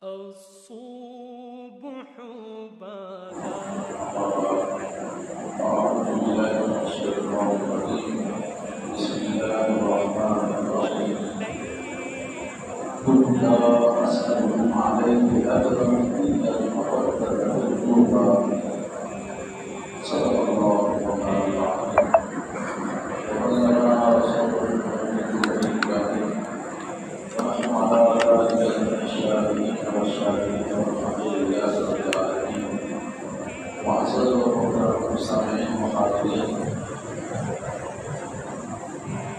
الصبح بدا أعوذ بالله من الشيطان الرجيم بسم الله الرحمن الرحيم قل لا أسألكم عليه أجرا إلا المودة في القربى صدق الله وبارك عليه وبلغنا رسوله الكريم ونحن على ذلك الشاهدين والشاهدين والحمد لله رب العالمين وأسأل الله المستمعين والحاضرين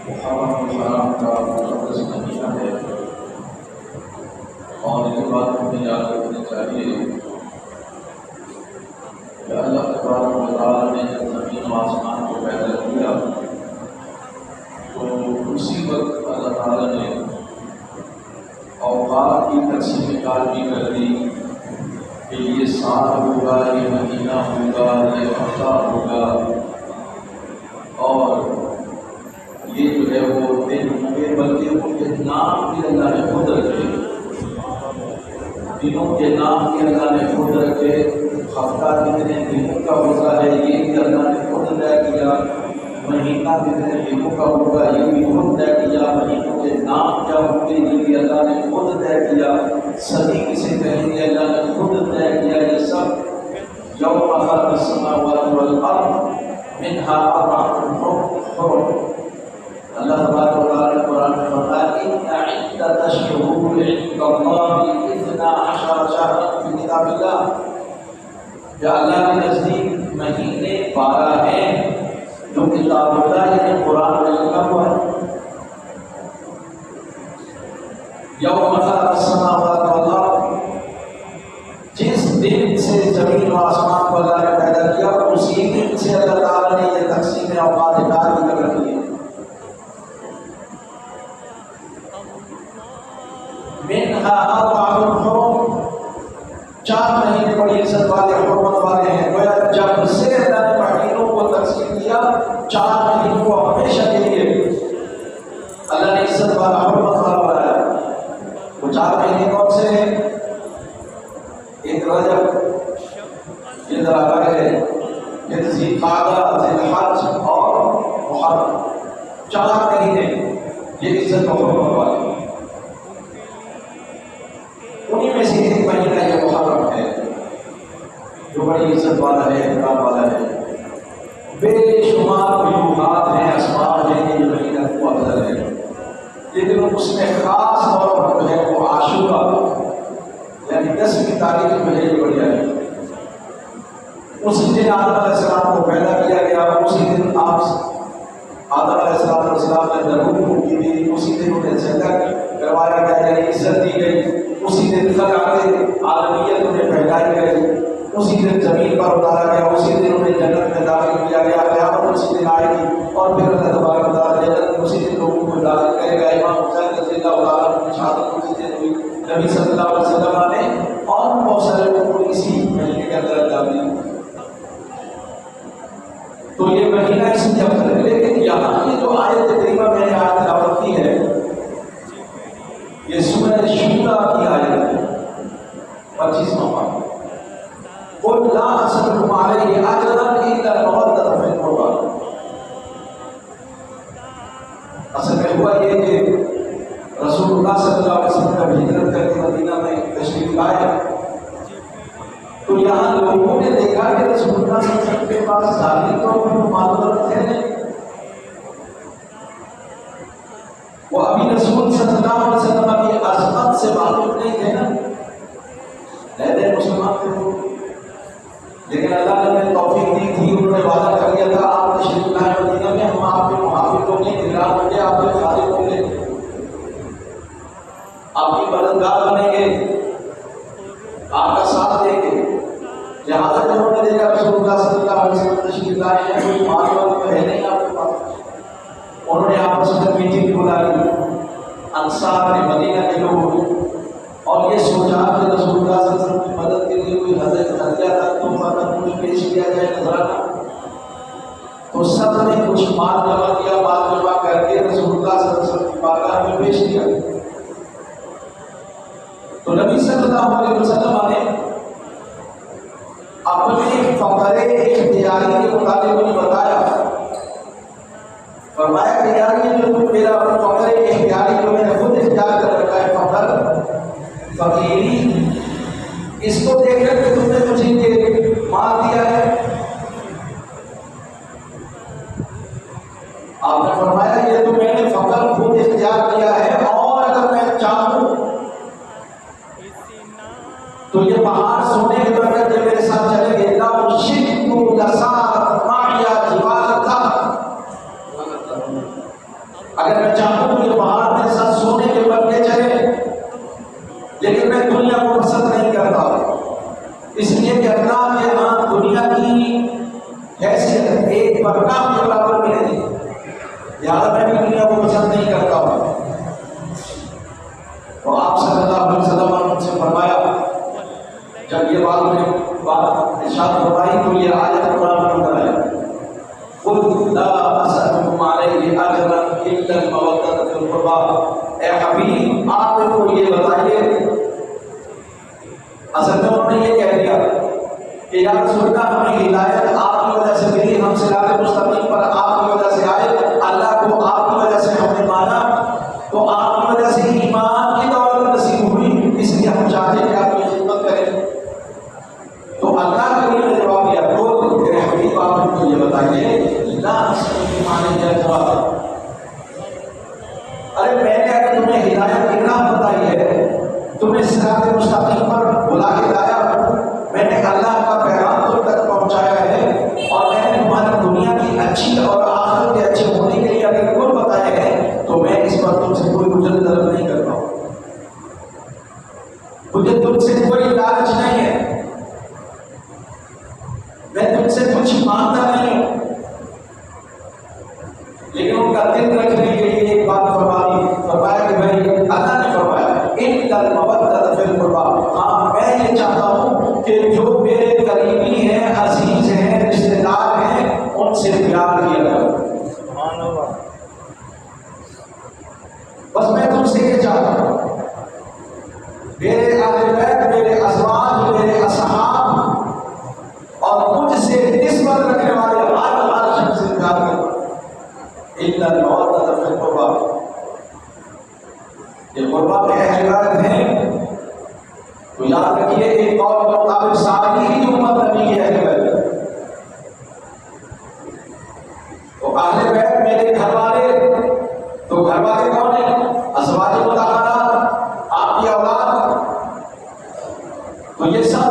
محرم الحرام کا مقدس مہینہ ہے اور یہ بات ہمیں یاد رکھنی چاہیے کہ اللہ تبارک و تعالیٰ نے جب زمین و آسمان کو پیدا کیا تو اسی وقت اللہ تعالیٰ نے اوقات کی تقسیم کار بھی کر دی کہ یہ سال ہوگا، یہ مہینہ ہوگا، یہ ہفتہ ہوگا، اور یہ جو ہے وہ دن ہوں گے، بلکہ ان کے نام بھی اللہ نے خود رکھے، دنوں کے نام بھی اللہ نے خود رکھے، ہفتہ کتنے دنوں کا ہوگا ہے یہ بھی اللہ نے خود طے کیا، مہینہ کتنے دنوں کا ہوگا یہ بھی خود طے کیا، مہینوں کے نام کیا ہوں گے یہ بھی اللہ نے خود طے کیا، صدی کسے کہیں گے اللہ نے خود طے کیا، یہ سب یوم خلق السماوات والارض منہا اربعۃ حرم۔ اللہ تبارک و تعالیٰ نے قرآن میں فرمایا ان عدۃ الشہور عند اللہ 12 شہرا فی کتاب اللہ، کہ اللہ کے نزدیک مہینے 12 ہیں جو کتاب اللہ یعنی قرآن میں لکھا ہوا ہے۔ یوم خلق السماوات والارض، جس دن سے زمین و آسمان کو اللہ نے پیدا کیا اسی دن سے اللہ تعالیٰ نے یہ تقسیم اوقات کار بھی کر رکھی ہے۔ منہا اربعۃ حرم، 4 مہینے بڑی عزت والے حرمت والے ہیں، گویا جب سے اللہ نے مہینوں کو تقسیم کیا 4 مہینوں کو ہمیشہ کے لیے اللہ نے عزت والا حرمت والا بنایا۔ وہ 4 مہینے کون سے ہیں؟ ایک رجب، یہ ذرا ہے، یہ ذی القعدہ، ذی الحج اور محرم، 4 مہینے یہ عزت و حرمت والے۔ انہیں میں سے ایک مہینہ یہ محرم ہے جو بڑی عزت والا ہے، احترام والا ہے، بے شمار وجوہات ہیں، اسباب ہیں کہ یہ مہینہ کو افضل ہے، لیکن اس میں خاص طور پر جو ہے وہ عاشورہ یعنی 10ویں تاریخ جو ہے یہ بڑھیا ہے۔ اسی دن آدم علیہ السلام کو پیدا کیا گیا، اسی دن آدم علیہ السلام نے درود کی دی، اسی دن انہیں سجدہ کروایا گیا یعنی عزت دی گئی، اسی دن خلقات عالمیت انہیں پہنائی گئی، اسی دن زمین پر اتارا گیا، اسی دن انہیں جنت میں داخل کیا گیا، قیامت اسی دن آئے گی اور پھر اللہ تبارک و تعالیٰ جنت میں اسی دن لوگوں کو داخل کرے گا۔ امام حسین رضی اللہ تعالیٰ عنہ کی شہادت اسی دن ہوئی، نبی صلی اللہ علیہ وسلم نے اور بہت سارے لوگوں کو اسی مہینے کے اندر ڈال دیا۔ تو یہ مہینہ اس لیے افضل ہے، لیکن یہاں یہ جو آیت کریمہ میں نے آج تلاوت کی ہے یہ سورہ شورا کی آیت ہے، 25واں پارہ۔ قل لا أسألكم عليه أجرا إلا المودة في القربى۔ اصل میں ہوا یہ کہ رسول اللہ صلی اللہ علیہ وسلم کا ہجرت کر کے مدینہ میں تشریف لائے تو یہاں لوگوں نے دیکھا کہ رسول اللہ صلی اللہ علیہ وسلم کے پاس ظاہری طور پر معلومات تھے نہیں، وہ ابھی رسول صلی اللہ علیہ وسلم کی عظمت سے معلوم نہیں تھے نا، پہلے مسلمان تھے وہ، لیکن اللہ نے انہیں توفیق دی تھی، انہوں نے وعدہ کر دیا تھا آپ تشریف لائیں مدینہ میں، ہم آپ کے محافظ ہوں گے، نگران ہوں گے، آپ کے خادم ہوں گے، آپ کی مددگار بنیں گے، آپ کا ساتھ دیں گے۔ جہاں تک انہوں نے دیکھا رسول اللہ صلی اللہ علیہ وسلم تشریف لائے ہیں، کوئی معلومات تو ہے نہیں آپ کے پاس، انہوں نے آپس میں میٹنگ بلا لی انصار نے، مدینہ کے لوگوں نے، اور یہ سوچا کہ رسول اللہ صلی اللہ علیہ وسلم کی مدد کے لیے کوئی حضرت ہدیہ تک تحفہ تک کچھ پیش کیا جائے نظرانہ۔ تو سب نے کچھ مال جمع کیا، مال جمع کر کے رسول اللہ صلی اللہ علیہ وسلم کی بارگاہ میں پیش کیا۔ تو تو نبی صلی اللہ علیہ وسلم نے اپنے فقر اختیاری کے مطابق انہیں بتایا، فرمایا کہ یار یہ جو تم میرا فقر اختیاری جو میں نے خود اختیار کر رکھا ہے، فقر فقیری، اس کو دیکھ کر کے تم نے مجھے یہ مال دیا ہے۔ آپ نے فرمایا یہ تو میں نے فقر خود اختیار کیا ہے، اور اگر میں چاہوں تو یہ پہاڑ سونے کے برکت کے میرے ساتھ چلے گئے، لو شئت لصارت معي جبال الذهب، اگر میں چاہوں تو یہ پہاڑ میرے ساتھ سونے کے بن کے چلے، لیکن میں دنیا کو پسند نہیں کرتا، اس لیے کہ اللہ کے ہاں دنیا کی حیثیت ایک برکات کے برابر بھی نہیں، لہٰذا میں بھی دنیا کو پسند نہیں کرتا ہوں۔ تو آپ صلی اللہ علیہ وسلم نے سے فرمایا، جب یہ بات ارشاد فرمائی تو یہ آیت قرآن میں اتر آئی، قل لا اسألكم علیہ اجرا الا المودۃ فی القربى، اے حبیب آپ کو یہ بتائیے، اصل میں انہوں نے یہ کہہ دیا کہ یا رسول اللہ ہمیں ہدایت آپ کی وجہ سے ملی، ہم صراط مستقیم پر آپ کی وجہ سے آئے، اللہ کو آپ کی وجہ سے ہم نے مانا، تو آپ کی وجہ سے ایمان کی دولت نصیب ہوئی، اس لیے ہم چاہتے ہیں کہ آپ کی خدمت کریں۔ تو اللہ کے لیے جواب دیا، تو میرے حبیب آپ کو یہ بتائیے، لا اسألكم علیہ اجرا، ارے میں نے اگر تمہیں ہدایت کی راہ بتائی ہے، تمہیں صراط مستقیم پر بلا کے لایا، میں نے اللہ کا پیغام تم تک پہنچایا ہے، اور میں نے تمہاری دنیا کی اچھی اور آخرت کے اچھے ہونے کے لیے اگر کوئی بتایا ہے، تو میں اس پر تم سے کوئی اجرت طلب نہیں کرتا ہوں، مجھے تم سے کوئی لالچ نہیں ہے، میں تم سے کچھ مانگتا نہیں ہوں، لیکن ان کا دل رکھنے کے لیے ایک بات فرمایا کہ بھائی اللہ نے فرمایا اِنَّ الْمَوَدَّةَ فِي الْقُرْبَى، ہاں میں یہ چاہتا ہوں کہ جو میرے قریبی ہیں، عزیز ہیں، رشتے دار ہیں، ان سے پیار کیا کرو۔ سبحان اللہ، بس میں تم سے یہ چاہتا ہوں، میرے اہل بیت، میرے ازواج، میرے اصحاب اور مجھ سے نسبت رکھنے والے ہر شخص سے پیار کرو۔ اِنَّ الْمَوَدَّةَ فِي الْقُرْبَى، یہ قربہ کے اہل ہیں، تو یاد رکھیے ایک قول کے مطابق ساری ہی امت نبی کے اہل بیت، تو اہل بیت میرے گھر والے، تو گھر والے کون ہیں؟ ازواج مطہرات، آپ کی اولاد، تو یہ سب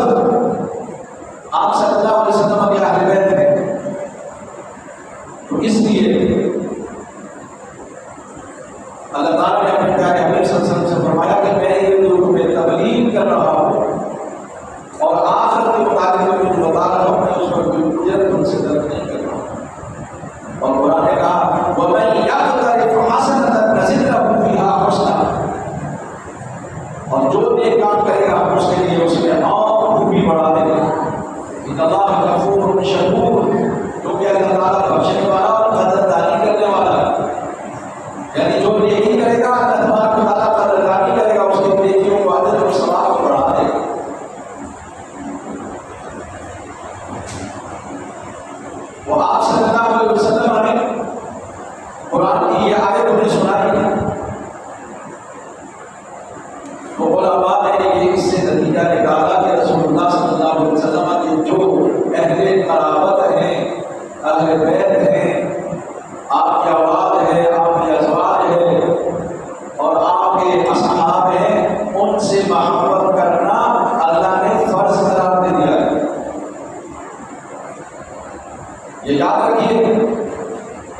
آپ صلی اللہ علیہ وسلم کے اہل بیت ہیں۔ تو اس لیے اللہ تعالیٰ نے اپنے پیارے حبیب صلی اللہ علیہ وسلم سے فرمایا کہ میں یہ جو تمہیں تبلیغ کر رہا ہوں اور آخر کے مطابق جو مجھے بتا رہا ہوں، میں اس پر کوئی اجرت تم سے طلب نہیں کر رہا ہوں۔ اور قرآن نے کہا وَمَن يَقْتَرِفْ حَسَنَةً نَزِدْ لَهُ فِيهَا حُسْنًا، اور جو نیک کام کرے گا ہم اس کے لیے اس میں اور خوبی بڑھا دیں گے۔ اِنَّ اللَّهَ غَفُورٌ شَكُورٌ، جو کہ اللہ تعالیٰ بخشنے والا اور قدردانی کرنے والا ہے، یعنی جو نیکی کرے گا اللہ تبارک و تعالیٰ قدردانی کرے گا، اس کی نیکیوں کو اجر اور ثواب کو بڑھا دے گا۔ وہ آپ صلی اللہ علیہ وسلم نے قرآن کی یہ آیت انہیں سنائی، تو علماء نے یہ اس سے نتیجہ نکالا کہ رسول اللہ صلی اللہ علیہ وسلم کے جو اہل قرابت ہیں، اہل بیت ہیں، آپ کی اولاد ہے، آپ کی ازواج ہے اور آپ کے اصحاب ہیں، ان سے محبت کرنا اللہ نے فرض قرار دے دیا ہے۔ یہ یاد رکھیے،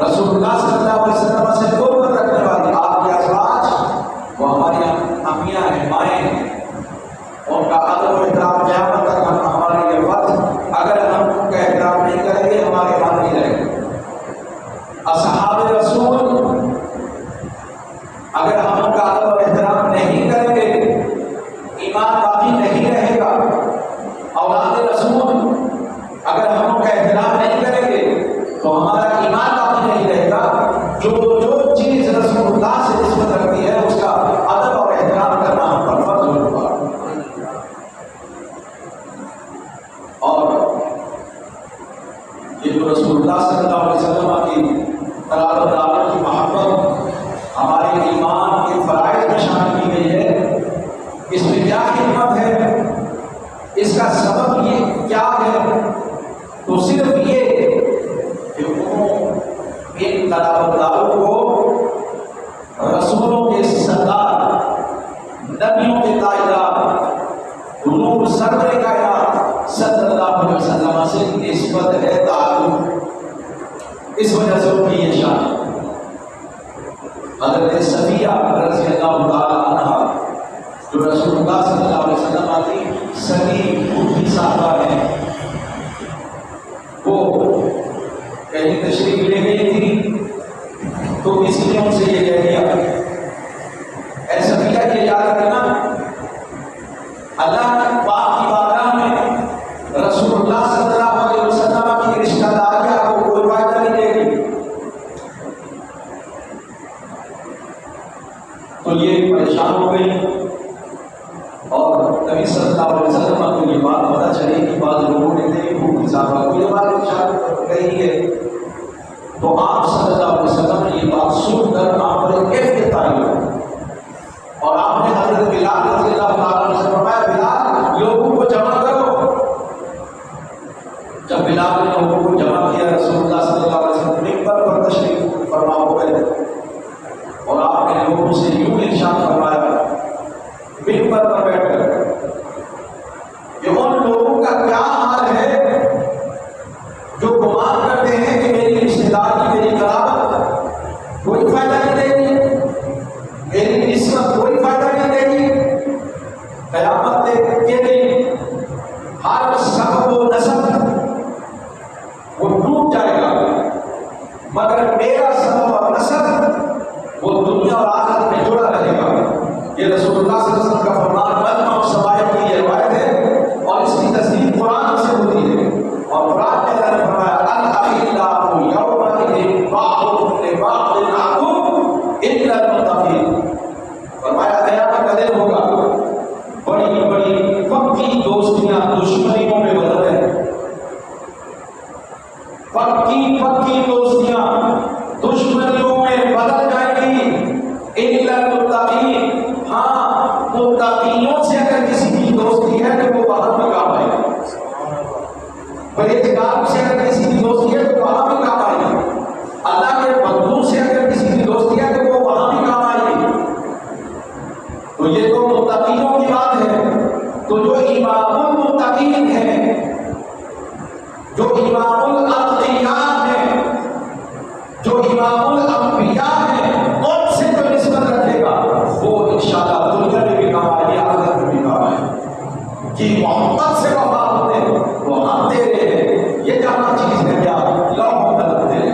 رسول اللہ صلی اللہ علیہ وسلم سے قربت رکھنے والی آپ کے ازواج، وہ ہماری امیاں ہیں، مائیں ہیں، ان کا ادب و احترام قیامت تک ہمارے لیے فرض، اگر ہم ان کا احترام نہیں کریں گے ہمارے ہاتھ نہیں رہیں گے۔ اصحاب رسول، اگر ہم ان کا ادب اور احترام نہیں کریں گے ایمان باقی نہیں رہے گا۔ اولاد رسول، اگر ہم ان کا احترام نہیں کریں گے تو ہمارا ایمان باقی نہیں رہے گا۔ جو چیز رسول اللہ سے نسبت رکھتی ہے اس کا ادب اور احترام کرنا ہم پر فرض ہوگا۔ اس میں کیا حکمت ہے، اس کا سبب یہ کیا ہے؟ تو صرف یہ کہ انہوں ان قرابتداروں کو رسولوں کے سردار، نبیوں کے تاجدار، حضور سرور کائنات صلی اللہ علیہ وسلم سے نسبت ہے، تعلق، اس وجہ سے ان کی یہ شان۔ حضرت صفیہ رضی اللہ تعالی عنہا جو رسول اللہ صلی اللہ علیہ وسلم کی سگی بھوٹی صاحبہ ہیں، وہ کہیں تشریف لے گئی تھی تو کسی نے ان سے یہ کہہ دیا، اے صفیہ یہ یاد رکھنا اللہ پاک کی بارگاہ میں رسول اللہ صلی اللہ علیہ وسلم کی رشتہ داری آپ کو کوئی فائدہ نہیں دے گی۔ تو یہ پریشان ہو گئی اور نبی صلی اللہ علیہ وسلم کو یہ بات پتہ چلی کہ بعض لوگوں نے میری بھوک صاحبہ کو یہ بات اشارہ کہی ہے، تو آپ صلی اللہ علیہ وسلم نے یہ بات سن کر آپ پر کیف کے تعلق اور آپ نے حضرت بلال رضی اللہ تعالیٰ عنہ سے فرمایا بلال لوگوں کو جمع کرو۔ جب بلال نے لوگوں کو جمع کیا رسول اللہ صلی اللہ علیہ وسلم منبر پر تشریف فرما ہو گئے اور آپ نے لوگوں سے یوں ارشاد فرمایا منبر پر بیٹھ کر کہ ان لوگوں کا کیا حال ہے جو گمان کرتے ہیں کہ میری رشتہ داری، میری قرابت کوئی فائدہ نہیں دے گی، میری نسبت کوئی فائدہ نہیں دے گی، قیامت کے دن ہر سبب و نسب وہ ٹوٹ جائے گا، مگر میرا سبب اور نسب وہ دنیا اور آخرت میں جڑا رہے گا۔ یہ رسول اللہ صلی اللہ علیہ وسلم کا فرمان مجمع الشوائب کی یہ روایت ہے اور اس کی تصدیق قرآن سے ہوتی ہے، اور قرآن میں اللہ نے فرمایا الاخلاء یومئذ بعضهم لبعض عدو الا المتقین، فرمایا قیامت کا دن ہوگا بڑی بڑی پکی دوستیاں دشمنیوں میں بدل رہے ہیں، پکی دوستیاں دشمنیوں میں بدل جائیں گی، الا المتقین، ہاں متقینوں سے اگر کسی کی دوستی ہے تو وہ وہاں بھی کام آئے گی، پرہیزگاروں سے اگر کسی کی دوستی ہے تو وہاں بھی کام آئے گی، اللہ کے بندوں سے اگر کسی کی دوستی ہے تو وہ وہاں بھی کام آئے گی۔ تو یہ تو متقینوں کی بات ہے۔ تو جو امام المتقین ہیں، جو امام الاتقیاء ہیں، جو امام الانبیاء ہیں، ان سے جو نسبت رکھے گا وہ انشاءاللہ دنیا میں بھی کام آئے گی، آخرت میں بھی کام آئے گی۔ کہ محبت سے وفا ہوتے وہ ہم دے رہے ہیں، یہ جہاں چیز ہے کیا لو محبت دے رہے،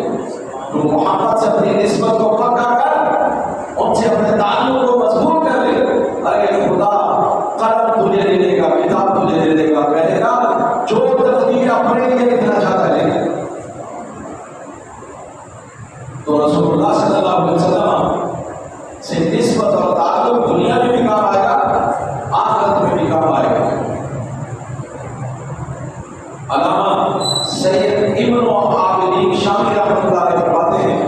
تو محبت سے اپنی نسبت کو پکا کر ان سے اپنے تعلق کو مضبوط کر لے۔ ارے خدا قلم تجھے دے دے گا، کتاب تجھے دے دے گا، کہے گا جو تقدیر اپنے لیے لکھنا چاہتا ہے۔ تو رسول اللہ صلی اللہ علیہ وسلم سے نسبت اور تعلق دنیا میں بھی کام آئے گا، آخرت میں بھی کام آئے گا۔ علامہ سید ابن عابدین شامی رحمۃ اللہ علیہ فرماتے ہیں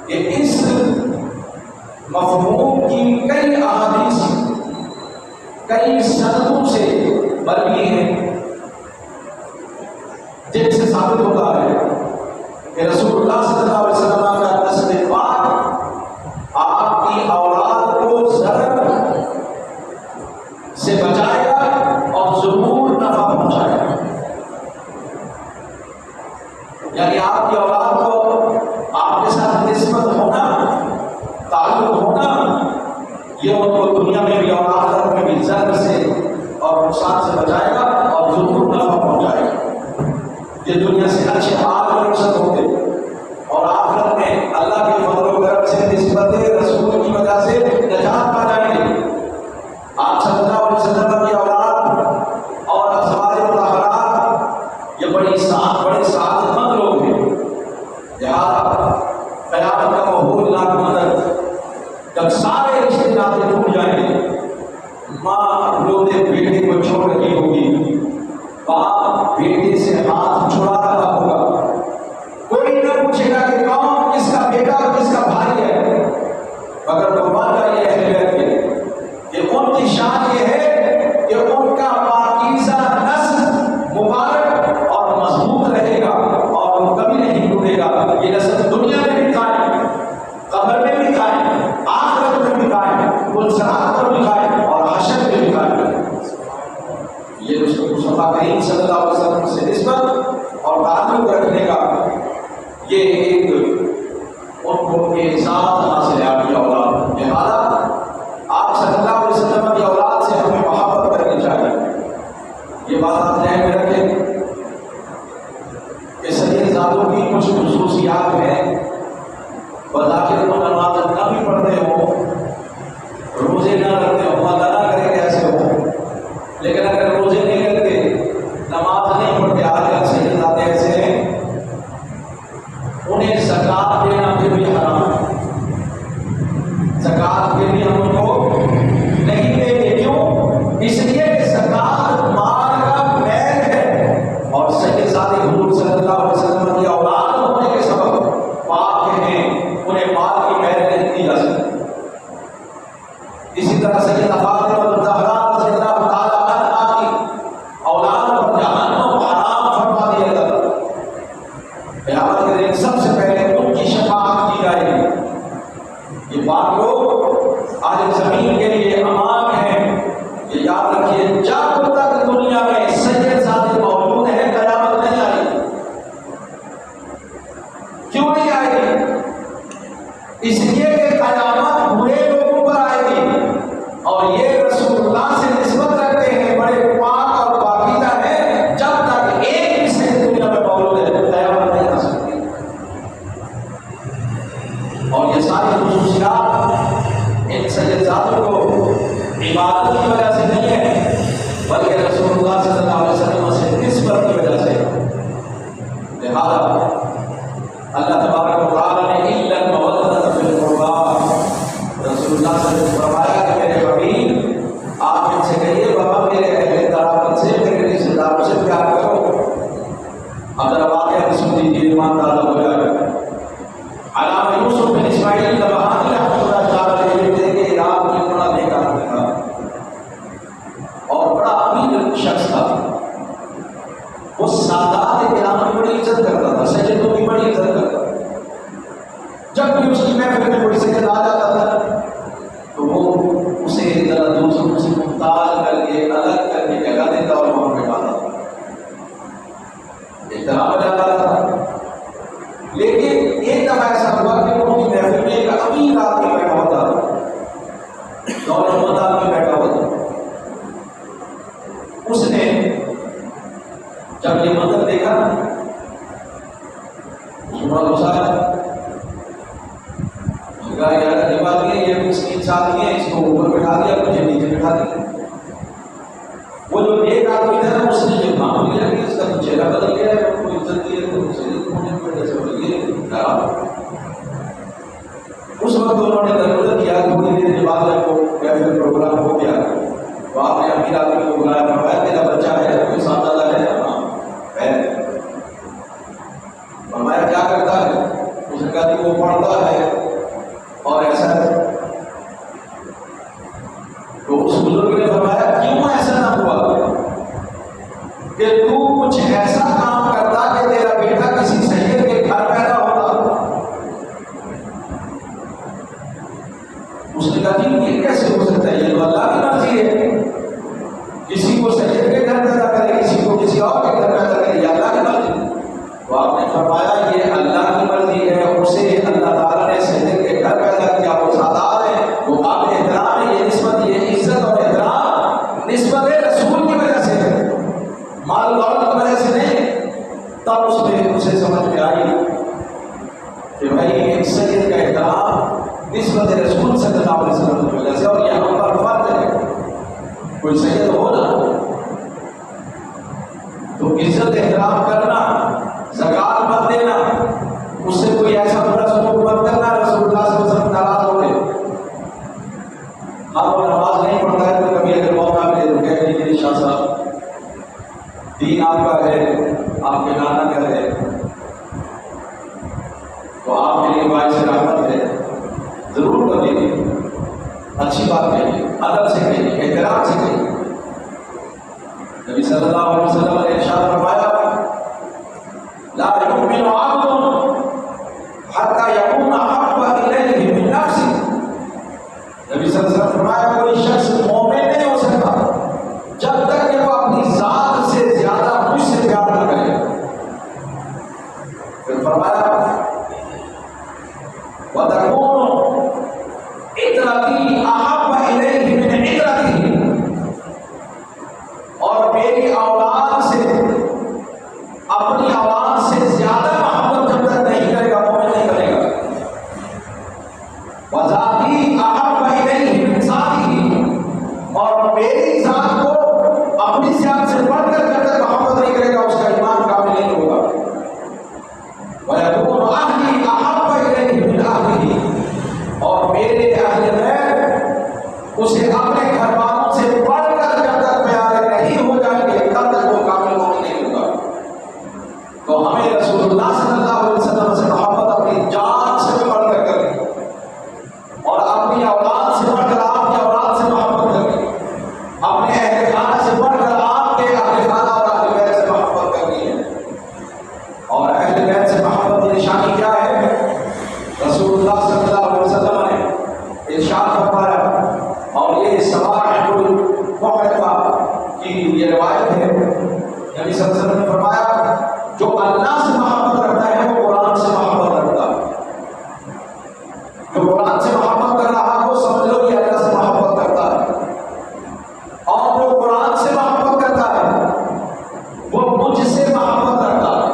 کہ اس مفہوم کی کئی احادیث کئی سندوں سے مروی ہیں، جن سے ثابت ہوتا ہے کہ رسول اللہ صلی اللہ علیہ وسلم کا نسل پاک آپ کی اولاد کو ضرر سے بچائے گا اور ضرور نفع پہنچائے گا۔ یعنی آپ کی اولاد کو آپ کے ساتھ نسبت ہونا، تعلق ہونا، یہ ان کو دنیا میں بھی اور آخرت میں بھی ضرر سے اور نقصان سے بچائے گا اور ضرور نفع پہنچائے گا۔ یہ دنیا سے اچھے حال میں رخصت ہوتے اور آخرت میں اللہ کے فضل و کرم سے نسبت رسول کی وجہ سے نجات پا جائیں گے۔ آپ صلی اللہ علیہ وسلم کی اولاد اور ازواج مطہرات یہ بڑے سعادت مند لوگ ہیں، لہٰذا قیامت کا ماحول ناگزیر جب سارے رشتے ناطے ٹوٹ جائیں گے، ماں روتے بیٹے کو چھوڑ رہی ہوگی، باپ بیٹے سے ہاتھ چھڑا رہا ہوگا، کوئی نہ پوچھے گا کہ کون کس کا بیٹا اور کس کا بھائی ہے، مگر قربان جائیے اہل بیت کے سرات پر لکھا ہے اور حشر پہ لکھا ہے. یہ مصطفیٰ کریم صلی اللہ علیہ وسلم سے نسبت اور تعلق رکھنے کا یہ ایک ان کو اعزاز حاصل ہے آپ کی اولاد. لہٰذا آپ صلی اللہ علیہ وسلم کی اولاد سے ہمیں محبت کرنی چاہیے. یہ بات آپ ذہن میں رکھیں کہ سید زادوں کی کچھ خصوصیات ہیں. بظاہر وہ نماز نہ بھی پڑھتے ہوں، روزے نہ رکھتے ہوں، اللہ نہ کرے کہ ایسے ہو، لیکن اگر روزے نہیں رکھتے، نماز نہیں پڑھتے، آج کل سید زادے ایسے ہیں انہیں زکوٰۃ دینا پھر بھی حرام ہے. زکوٰۃ پھر بھی ہم ان کو نہیں دیں گے. کیوں؟ اس لیے کہ زکوٰۃ مال کا میل ہے اور سید زادے حضور صلی اللہ علیہ وسلم کی اولاد ہونے کے سبب پاک ہیں، انہیں مال کی میل نہیں دی جا سکتی. اسی طرح سیدہ فاطمہ الزہرا رضی اللہ تعالیٰ عنہا کی اولاد پر جہنم حرام فرما دیا گیا. قیامت کے دن سب سے پہلے ان کی شفاعت کی جائے گی. یہ بات لوگ آج زمین کے لیے امان ہے. یہ یاد رکھیے جب تک دنیا میں سید زادے موجود ہیں قیامت نہیں آئے گی. کیوں نہیں آئے گی؟ اس لیے کہ قیامت برے لوگوں پر آئے گی اور یہ رسول اللہ سے نسبت رکھتے ہیں، بڑے پاک اور پاکیزہ ہیں. جب تک ایک بھی سید دنیا میں موجود ہے قیامت نہیں آ سکتی. اور یہ ساری خصوصیات ان سید زادوں کو عبادت کی وجہ سے نہیں ہے بلکہ رسول اللہ صلی اللہ علیہ وسلم سے نسبت کی وجہ سے. لہذا اللہ تبارک و تعالیٰ نے اِلَّا الْمَوَدَّةَ فِي الْقُرْبَىٰ رسول اللہ صلی اللہ علیہ وسلم نے فرمایا کہ میرے حبیب آپ ان سے کہیے بابا میرے اہل قرابت سے میرے رشتے داروں سے پیار کرو. اب ذرا واقعہ بھی سن لیجیے ایمان تازہ ہو جائے گا. علامہ یوسف بن اسماعیل نبہانی رحمۃ اللہ تعالیٰ علیہ کے عراق میں بڑا نیک آدمی تھا اور بڑا امیر شخص تھا. وہ سادات کرام کی بڑی عزت کرتا تھا، سیدوں کی بڑی عزت کرتا تھا. جب بھی اس کی محفل میں کوئی سید آ جاتا تھا تو وہ اسے ذرا دوسروں سے ممتاز کر کے الگ کر کے جگہ دیتا اور وہاں بیٹھاتا تھا، احترام جاتا تھا. لیکن ایک دفعہ ایسا ہوا کہ ان کی محفل میں ایک امیر آدمی بیٹھا ہوتا تھا، دولتمند آدمی بیٹھا ہوتا تھا. اس نے جب یہ منظر دیکھا اس کو بڑا غصہ آیا. یار یہ بات نہیں ہے، یہ مسکین ساتھی ہے، اس کو اوپر بٹھا دیا مجھے نیچے بٹھا دیا. وہ جو ایک آدمی تھا نا اس نے جو کام لیا کہ اس کا چہرہ بدل گیا ہے، ان کو عزت دی ہے تو اسے ہونے کی وجہ سے بدل گئی. اس وقت انہوں نے درگزر کیا. تھوڑی دیر کے بعد جب وہ محفل پروگرام ہو گیا تو آپ نے امیر آدمی کو بلایا، فرمایا تیرا بچہ ہے کوئی صاحبزادہ ہے؟ ہاں ہے. فرمایا کیا کرتا ہے؟ اس نے کہا کہ وہ پڑھتا ہے اور ایسا ہے. تو اس بزرگ نے فرمایا کیوں ایسا نہ ہوا کہ تو کچھ ایسا کام کرتا کہ تیرا بیٹا کسی سید کے گھر پیدا ہوتا. اس نے کہا کہ یہ کیسے ہو سکتا ہے؟ یہ تو اللہ کی مرضی ہے. کسی کو سید کے گھر پیدا کرے، کسی کو کسی اور کے گھر پیدا کرے، یہ اللہ کی مرضی. تو آپ نے فرمایا یہ اللہ کی مرضی ہے. اسے اللہ تعالیٰ نے سید کے گھر پیدا کیا، وہ سادات ہے، وہ قابل احترام ہے. یہ نسبت، یہ عزت اور احترام نسبت رسول کی وجہ سے ہے، مال دولت کی وجہ سے نہیں. تب اس میں اسے سمجھ میں آئی کہ بھائی ایک سید کا احترام نسبت رسول صلی اللہ علیہ وسلم کی وجہ سے، اور یہ ہم پر فرض ہے. کوئی سید ہو نا تو عزت احترام کرنا، زکوٰۃ مت دینا، اس سے کوئی ایسا برا سلوک مت کرنا رسول اللہ صلی اللہ علیہ وسلم ناراض ہو گئے. ہاں وہ نماز نہیں پڑھتا ہے تو کبھی اگر موقع ملے تو کہہ دیجیے شاہ صاحب دین آپ کا ہے، آپ کے نانا کا ہے تو آپ کے لیے باعث رحمت ہے، ضرور کر دیجیے. اچھی بات کہیے، ادب سے کہیے، احترام سے کہیے. نبی صلی اللہ علیہ وسلم نے ارشاد فرمایا لا يؤمن عبد حتى يكون احب اليه من نفسه. نبی صلی اللہ علیہ وسلم فرمایا اسے اپنے گھر والوں سے بڑھ کر جب تک پیارے نہیں ہو جائیں گے تب تک وہ کامل مومن نہیں ہوگا۔ تو ہمیں رسول اللہ صلی اللہ علیہ وسلم سے محبت اپنی جان سے بڑھ کر کرنی اور اپنی اولاد سے بڑھ کر آپ کی اولاد سے محبت کرنی، اپنے اہل خانہ سے بڑھ کر آپ کے اہل خانہ اور اہل بیت سے محبت کرنی ہے۔ اور اہل بیت سے محبت کی نشانی کیا ہے؟ رسول اللہ صلی اللہ علیہ وسلم نے ارشاد فرمایا، اور یہ سواحب المحرقہ کی یہ روایت ہے، نبی صلی اللہ علیہ وسلم نے فرمایا جو اللہ سے محبت رکھتا ہے وہ قرآن سے محبت رکھتا ہے، جو قرآن سے محبت کر رہا ہے وہ سمجھ لو کہ اللہ سے محبت کرتا ہے، اور جو قرآن سے محبت کرتا ہے وہ مجھ سے محبت رکھتا ہے۔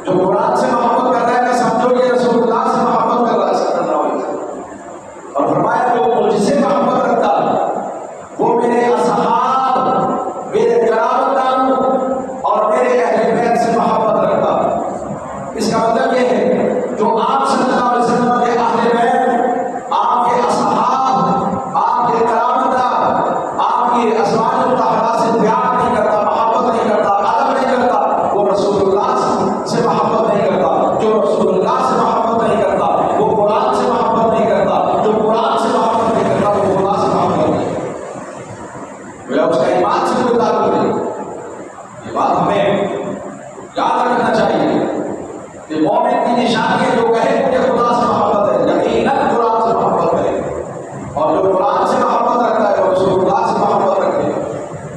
جو قرآن سے محبت کرتا ہے کہ سمجھو کہ رسول اللہ سے محبت کر رہا ہے صلی اللہ علیہ وسلم، اور فرمایا جو مجھ سے محبت رکھتا ہے وہ میرے اصحاب، میرے قرابتان اور میرے اہل بیت سے محبت رکھتا ہے۔ اس کا مطلب یہ ہے جو آپ صلی اللہ علیہ وسلم کے اہل بیت، آپ کے اصحاب، آپ کے قرابتان، آپ کی ازواج مطہرات سے پیار نہیں کرتا، محبت نہیں کرتا، ادب نہیں کرتا، وہ رسول اللہ سے محبت نہیں کرتا۔ جو رسول اللہ سے محبت نہیں کرتا وہ قرآن سے محبت نہیں کرتا، جو قرآن سے محبت نہیں کرتا وہ خدا سے محبت نہیں کرتا، اس کا ایمان سے کوئی تعلق نہیں۔ یہ بات ہمیں یاد رکھنا چاہیے کہ مومن کی نشانی ہے جو کہے مجھے خدا سے محبت ہے، یقیناً قرآن سے محبت کرے، اور جو قرآن سے محبت رکھتا ہے وہ رسول اللہ سے محبت رکھے،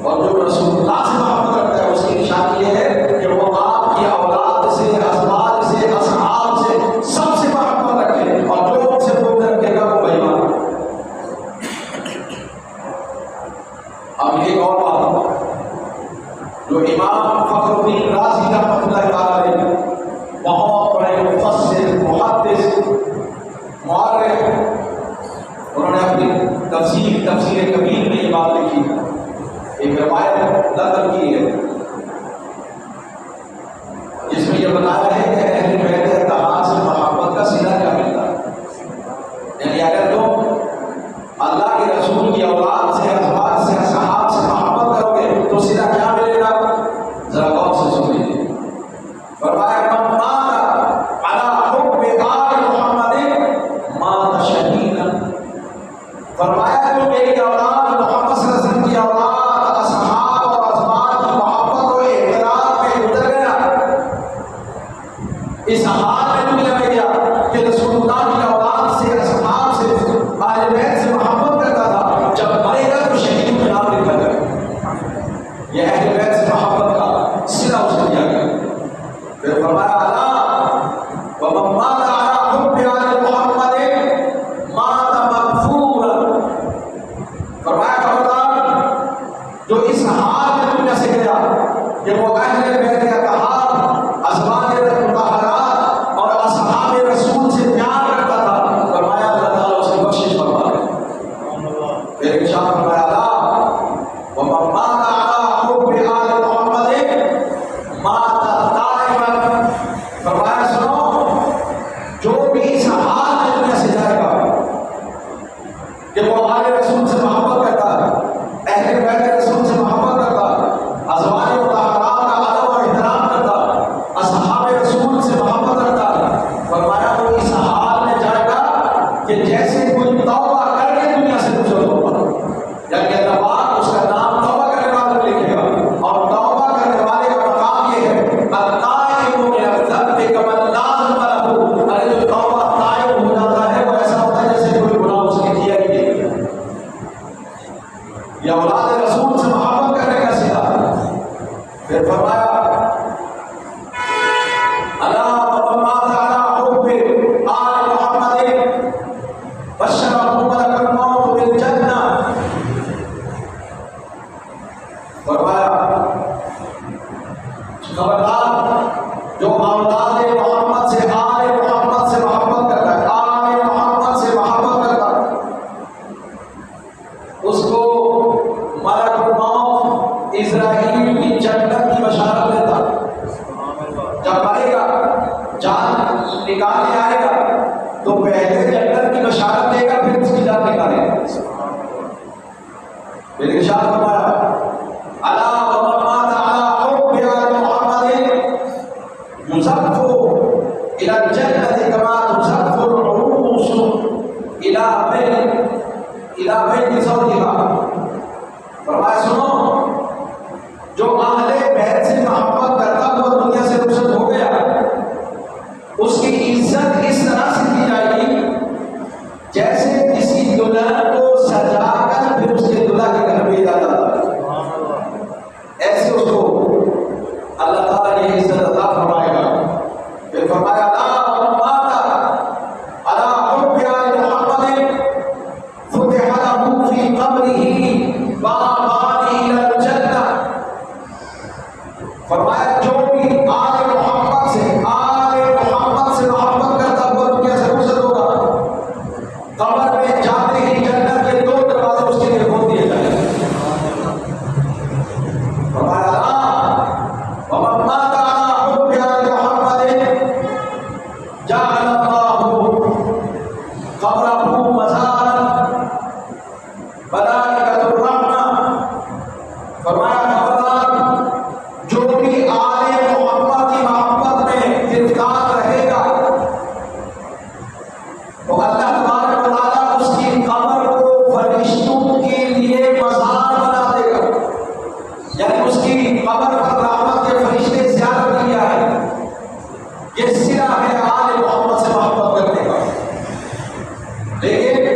اور جو رسول اللہ سے محبت رکھتا ہے اس کی نشانی یہ ہے کہ وہ آپ کی اولاد سے، ازواج سے، اصحاب سے، سب سے محبت رکھے، اور جو ان سے بغض رکھے گا وہ بے ایمان ہے۔ اب ایک اور بات جو امام فخر الدین رازی رحمۃ اللہ تعالی علیہ بہت بڑے مفسر، محدث، مورخ، انہوں نے اپنی تفسیر کبیر میں یہ بات لکھی ہے، ایک روایت نقل کی ہے جس میں یہ بتایا ہے کہ اہل بیت اتحاد سے محبت کا صلہ کیا ملتا ہے، یعنی اگر تم اللہ کے رسول کی اولاد سے، ازواج سے، اصحاب سے محبت کرو گے تو صلہ کیا ملے گا؟ ذرا غور سے سن لیجیے۔ فرمایا من مات علی حب آل محمد مات شہیدا، فرمایا جو میری اولاد محمد صلی اللہ علیہ وسلم کی اولاد، اصحاب اور ازواج کی محبت و احترام میں گزر گیا، اس حال میں دنیا میں گیا کہ رسول اللہ کی اولاد سے، اصحاب سے، اہل بیت سے محبت کرتا تھا، جب مرے گا تو شہید کا نام لکھا گیا۔ یہ اہل بیت سے محبت کا صلہ اسے دیا گیا۔ پھر فرمایا اللہ ومن مات علی حب آل محمد مات مغفورا، فرمایا خبردار جو اس حال میں دنیا سے گیا کہ وہ اہل بیت اتحاد، ازواج مطہرات اور اصحاب رسول سے پیار رکھتا تھا، فرمایا اللہ تعالیٰ اس کی بخشش فرما دے۔ پھر ارشاد فرمایا اللہ ومن مات علی حب آل محمد مات تائبا، فرمایا سنو جو بھی اس حال میں دنیا سے جائے گا کہ وہ آل رسول سے محبت کرتا ہے، اہل بیت رسول سے محبت کرتا ہے، ازواج مطہرات کا ادب اور احترام کرتا ہے، اصحاب رسول سے محبت رکھتا ہے، فرمایا وہ اس حال میں جائے گا کہ جیسے کوئی توبہ کر کے دنیا سے گزر ہوگا، یعنی اللہ پاک اس کا نام توبہ کرنے والا لکھے گا، اور توبہ کرنے والے کا مقام یہ ہے التائب من الذنب کمن لا ذنب لہ، ارے جو توبہ تائب ہو جاتا ہے وہ ایسا ہوتا ہے جیسے کوئی گناہ اس نے کیا ہی نہیں۔ یہ اولاد رسول سے محبت کرنے کا صلہ ہے۔ پھر فرمایا الا ومن مات علی حب آل محمد بشرہ ملک الموت بالجنہ، فرمایا خبردار جو اولاد محمد سے، آل محمد سے محبت کرتا ہے، آل محمد سے محبت کرتا ہے، اس کو ملک الموت اسرائیل کی جنت کی بشارت دیتا ہے۔ جب مرے گا، جان نکالنے آئے گا تو پہلے جنت کی بشارت دے گا، پھر اس کی جان نکالے گا۔ پھر ارشاد فرمایا الا ومن مات على حب آل محمد يزف الى الجنة كما تزف العروس الى بيت زوجها. فرمایا سنو، جو اہل بیت سے محبت کرتا ہوا دنیا سے رخصت ہو گیا، اس کی عزت اس طرح سے کی جائے گی جیسے کسی دلہن کو سجا کر پھر اس کے دلہا کے گھر بھیجا جاتا ہے، ایسے اس کو اللہ تعالیٰ نے عزت عطا فرمائے گا. پھر فرمایا فرمایا جو بھی آل محمد سے محبت کرتا ہوا دنیا سے رخصت ہوگا، قبر میں جاتے ہی جنت کے 2 دروازے اس کے لیے کھول دیے جائیں گے. فرمایا ومن مات على حب آل محمد جعل الله قبره مزارا ملائکۃ الرحمہ. فرمایا جو بھی آل محمد کی محبت میں گرفتار رہے گا تو اللہ تبارک و تعالیٰ اس کی قبر کو فرشتوں کے لیے مزار بنا دے گا. یعنی اس کی قبر پر رحمت کے فرشتے زیارت کیا ہے. یہ صلہ ہے آل محمد سے محبت کرنے کا. لیکن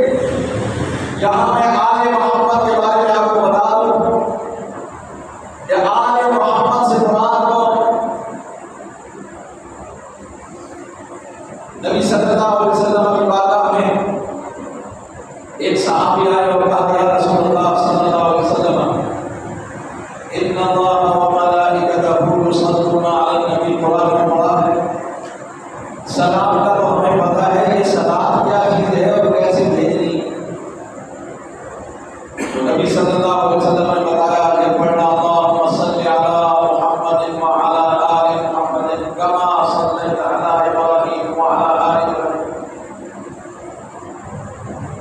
یہاں میں آل محمد کے بارے میں آپ کو بتا دوں کہ آل محمد سے مراد نبی صلی اللہ علیہ وسلم کی بارگاہ میں ایک صحابی آئے اور کہا یا رسول اللہ صلی اللہ علیہ وسلم ان اللہ وملائکتہ یصلون علی النبی. قرآن میں پڑھا ہے سلام کا تو ہمیں پتہ ہے، یہ سلام کیا چیز ہے اور کیسے بھیجنی. تو نبی صلی اللہ علیہ وسلم نے بتایا کہ پڑھنا اللہم صلی علی محمد وعلی آل محمد کما صلیت علی ابراہیم وعلی آل ابراہیم.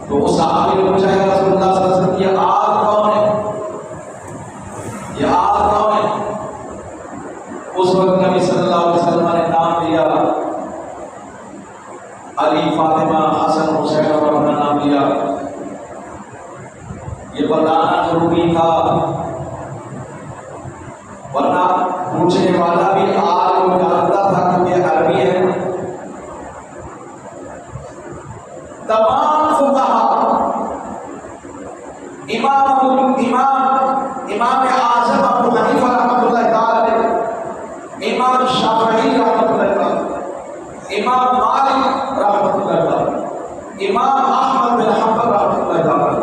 تو اس صحابی نے پوچھا یا رسول اللہ صلی اللہ علیہ وسلم یہ آل کون ہے، یہ آل کون ہے؟ اس وقت نبی صلی اللہ علیہ وسلم نے نام لیا علی، فاطمہ، حسن، حسین اور اپنا نام لیا. یہ بتانا ضروری تھا ورنہ پوچھنے والا بھی آل کو جانتا تھا کیونکہ عربی ہے. تمام فقہا امام اعظم ابو حنیفہ رحمۃ اللہ تعالی، امام شافعی رحمۃ اللہ تعالی، امام مالک رحمۃ اللہ تعالی، امام احمد بن حنبل رحمۃ اللہ تعالی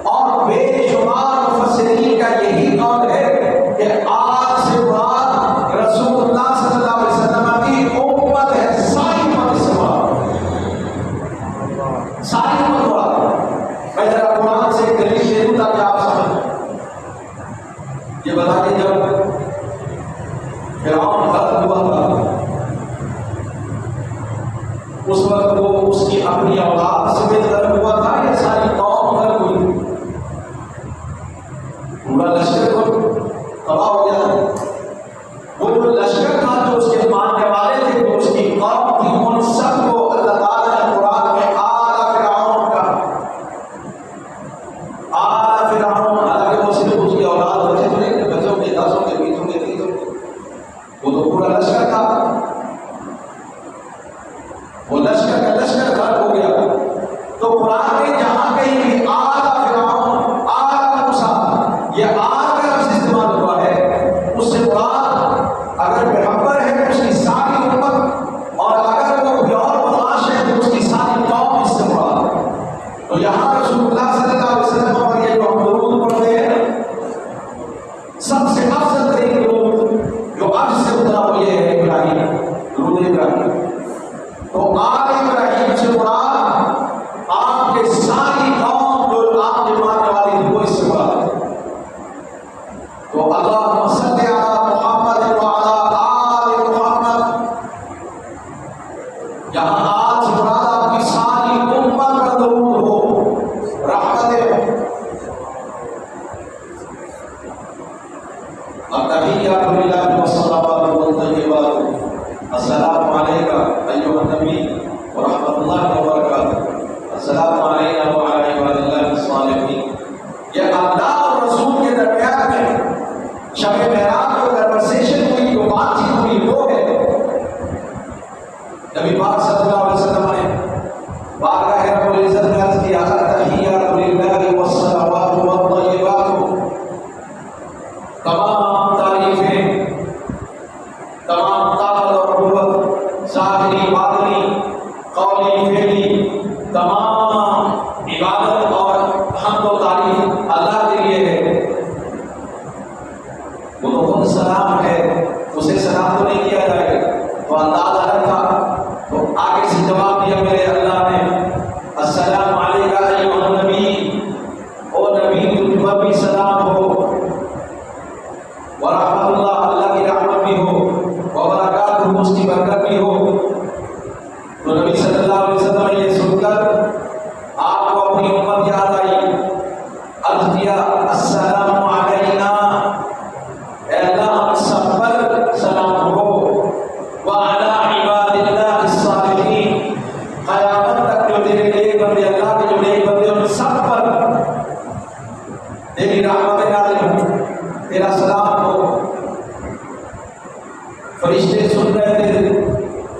اور بے شمار مفسرین کا یہی قول ہے کہ آج سے بعد رسول اللہ صلی اللہ علیہ وسلم کی امت ہے. ساری امت ساری امت. میں ذرا قرآن سے دلیل دے دوں تاکہ آپ سمجھیں. یہ بتا کہ جب فرعون غرق ہوا تھا اس وقت وہ اس کی اپنی اولاد سے غرق ہوا تھا یا ساری قوم غرق ہوئی؟ پورا لشکر کو تباہ ہو گیا. وہ جو لشکر تھا جو اس کے ماننے والے تھے جو اس کی قوم تھی، ان سب کو اللہ تعالیٰ نے قرآن میں آل فرعون کا آل فرعون، حالانکہ وہ صرف اس کی اولاد بچے تھے، بچوں کے 10 کے 20 کے 30 کے، وہ تو پورا لشکر تھا. وہ لشکر کا لشکر غرق ہو گیا. تو قرآن میں جہاں کہیں بھی آل فرعون، آل موسیٰ، یہ آل کا یہ اللہ اور رسول کے درمیان میں شب معراج کو کنورسیشن ہوئی، جو بات چیت ہوئی، وہ ہے نبی پاک صلی اللہ علیہ وسلم نے بارگاہ رب العزت میں عرض کیا التحیات للہ والصلوات والطیبات، تمام تعریفیں، تمام طاقت اور قوت، ظاہری باطنی قولی فعلی، تمام عبادت اور حمد و تعریف اللہ کے لیے ہے۔ وہ تو خود سلام ہے، اسے سلام تو نہیں کیا جائے تو انداز الگ تھا، تو آگے سے جواب دیا میرے اللہ نے السلام علیکہ ایھا النبی، او نبی تجھ پر بھی سلام ہو، ورحمۃ اللہ، اللہ کی رحمت بھی ہو، وبرکاتہ، اس کی برکت بھی ہو۔ تو نبی صلی اللہ علیہ وسلم نے یہ سن کر آپ کو اپنی امت یاد آئی، عرض کیا السلام علینا، اے اللہ ہم سب پر سلام ہو، وعلی عباد اللہ الصالحین، قیامت تک جو تیرے نیک بندے، اللہ کے جو نیک بندے، ان سب پر تیری رحمت نازل ہو، تیرا سلام ہو۔ فرشتے سن رہے تھے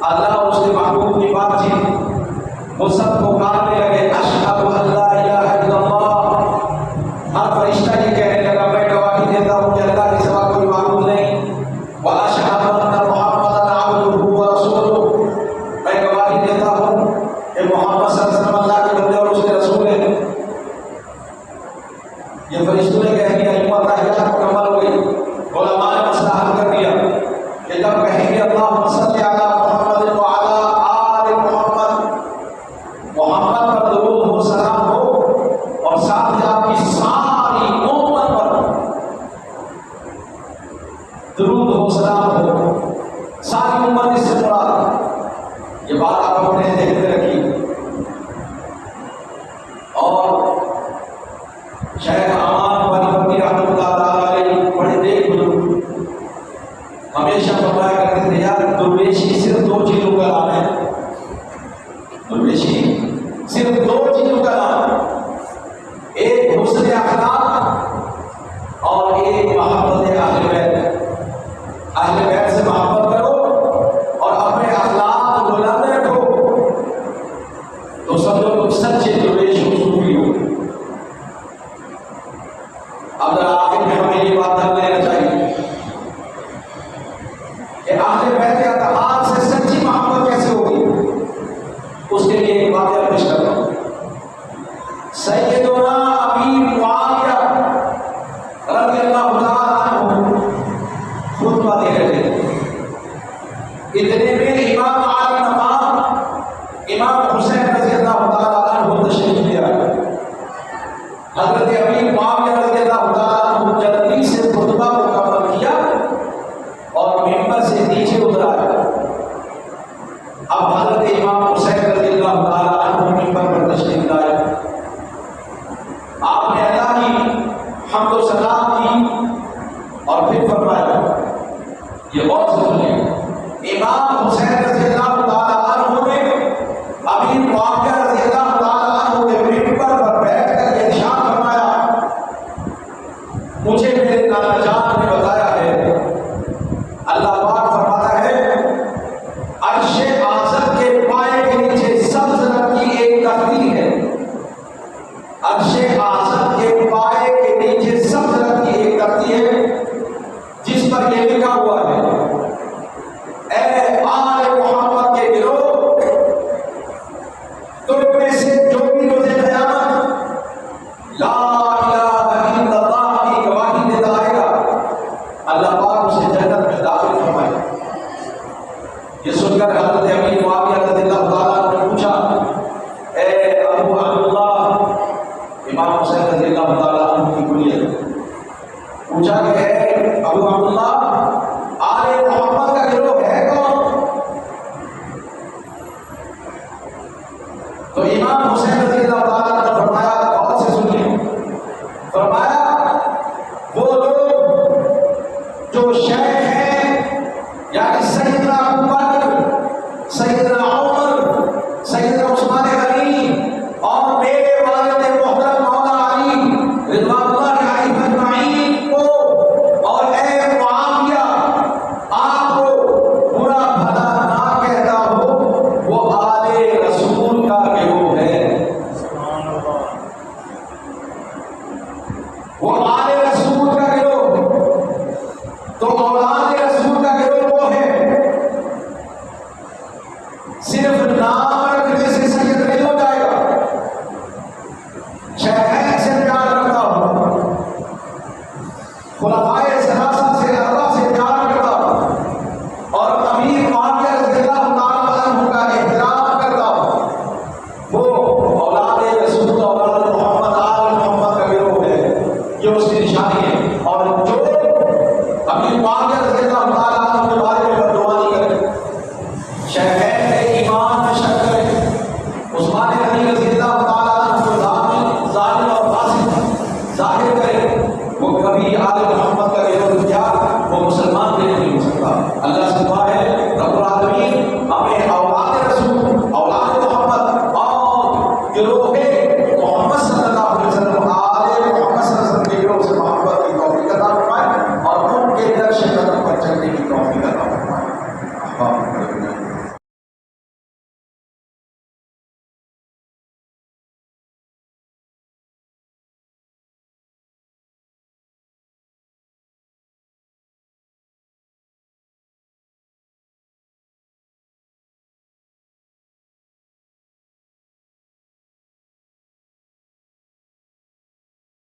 اللہ اور اس کے محبوب کی بات چیت، وہ سب کو کہنے لگے اشہد ان لا الہ الا اللہ، ہر فرشتہ یہ کہنے لگا میں گواہی دیتا ہوں کہ اللہ کے سوا کوئی معبود نہیں، واشہد ان محمدا عبدہ ورسولہ، میں گواہی دیتا ہوں کہ محمد صلی اللہ علیہ وسلم اللہ کے بندے اور اس کے رسول ہیں۔ یہ فرشتوں نے کہہ دیا، امت احیاء مکمل ہو گئی، علماء نے مسئلہ حل کر دیا کہ جب کہیں گے اللہم صلی علی محمد وعلی آل محمد، محمد پر درود ہو، سلام ہو، اور ساتھ ہی آپ کی ساری امت پر درود ہو، سلام ہو، ساری امت اس سے مراد۔ یہ بات آپ اپنے ذہن میں رکھیے۔ اور شیخ امان بانی رحمۃ اللہ تعالیٰ علیہ بڑے دیکھ بزرگ ہمیشہ فرمایا کرتے تھے یار درویشی صرف دو چیزوں کا نام ہے، درویشی صرف دو چیزوں کا نام ہے، ایک حسن اخلاق اور ایک محبت اہل بیت۔ اہل بیت سے محبت کرو اور اپنے اخلاق کو بلند رکھو تو سمجھو تم سچے درویش ہو، صوفی ہو۔ اب ذرا آخر میں ہمیں یہ بات جان لینا چاہیے کہ اہل بیت اتحاد سے سچی محبت کیسے ہوگی۔ اس کے لیے ایک واقعہ پیش کرتا ہوں۔ سیدنا امیر معاویہ رضی اللہ تعالیٰ عنہ خطبہ دے رہے تھے، اتنے میں امام علی مقام امام حسین رضی اللہ تعالیٰ عنہ تشریف لے آئے۔ حضرت امیر معاویہ رضی اللہ تعالیٰ عنہ جلدی سے خطبہ مکمل کیا اور ممبر سے نیچے اترا۔ اب حضرت امام حسین رضی اللہ تعالیٰ عنہ ممبر پر تشریف لائے، آپ نے اللہ کی حمد و ثنا کی اور پھر فرمایا، یہ غور سے سنیے، امام حسین رضی اللہ تعالیٰ عنہ نے امیر معاویہ رضی اللہ تعالیٰ عنہ کے ممبر پر بیٹھ کر یہ ارشاد فرمایا، مجھے میرے نانا جان نے بتایا ہے، اللہ پاک فرماتا ہے عرش اعظم کے پائے کے نیچے سبز رنگ کی ایک تختی ہے، عرش اعظم کے پائے کے نیچے سبز رنگ کی ایک تختی ہے جس پر یہ لکھا ہوا ہے اے آل محمد کے گروہ، تم میں سے جو بھی روز قیامت لا الہ الا اللہ کی گواہی دیتا آئے گا، اللہ پاک اسے جنت میں داخل فرمائے۔ یہ سن کر حضرت امیر معاویہ رضی اللہ تعالیٰ نے پوچھا، اے ابو عبداللہ، امام حسین رضی اللہ تعالیٰ عنہ کی کلیت، پوچھا کہ اے ابو عبداللہ، آل محمد کا گروہ ہے کون؟ تو امام حسین رضی اللہ تعالیٰ نے فرمایا، غور سے سنیے، فرمایا وہ لوگ جو شیخ ہیں، یعنی سیدنا ابو بکر، سیدنا عمر، سیدنا عثمان غنی اور میرے والد محترم مولا علی رضوان وہ آل رسول کا گروہ، تو اولاد رسول کا گروہ وہ ہے صرف نام رکھنے سے سید نہیں ہو جائے گا، شیخین سے پیار کرتا ہو، خلفائے ثلاثہ سے اللہ سے پیار کرتا ہو، اور امیر معاویہ رضی اللہ تعالیٰ عنہ کا احترام کرتا ہو، وہ اولاد رسول اولاد محمد آل محمد کا گروہ ہے، یہ اس کی نشانی ہے۔ اور جو امیر معاویہ رضی اللہ تعالیٰ عنہ کے بارے میں بدگمانی کرے، شیخین کے ایمان میں شک کرے، عثمان غنی رضی اللہ تعالیٰ عنہ کو ظالم اور فاسق ظاہر کرے، وہ کبھی آل محمد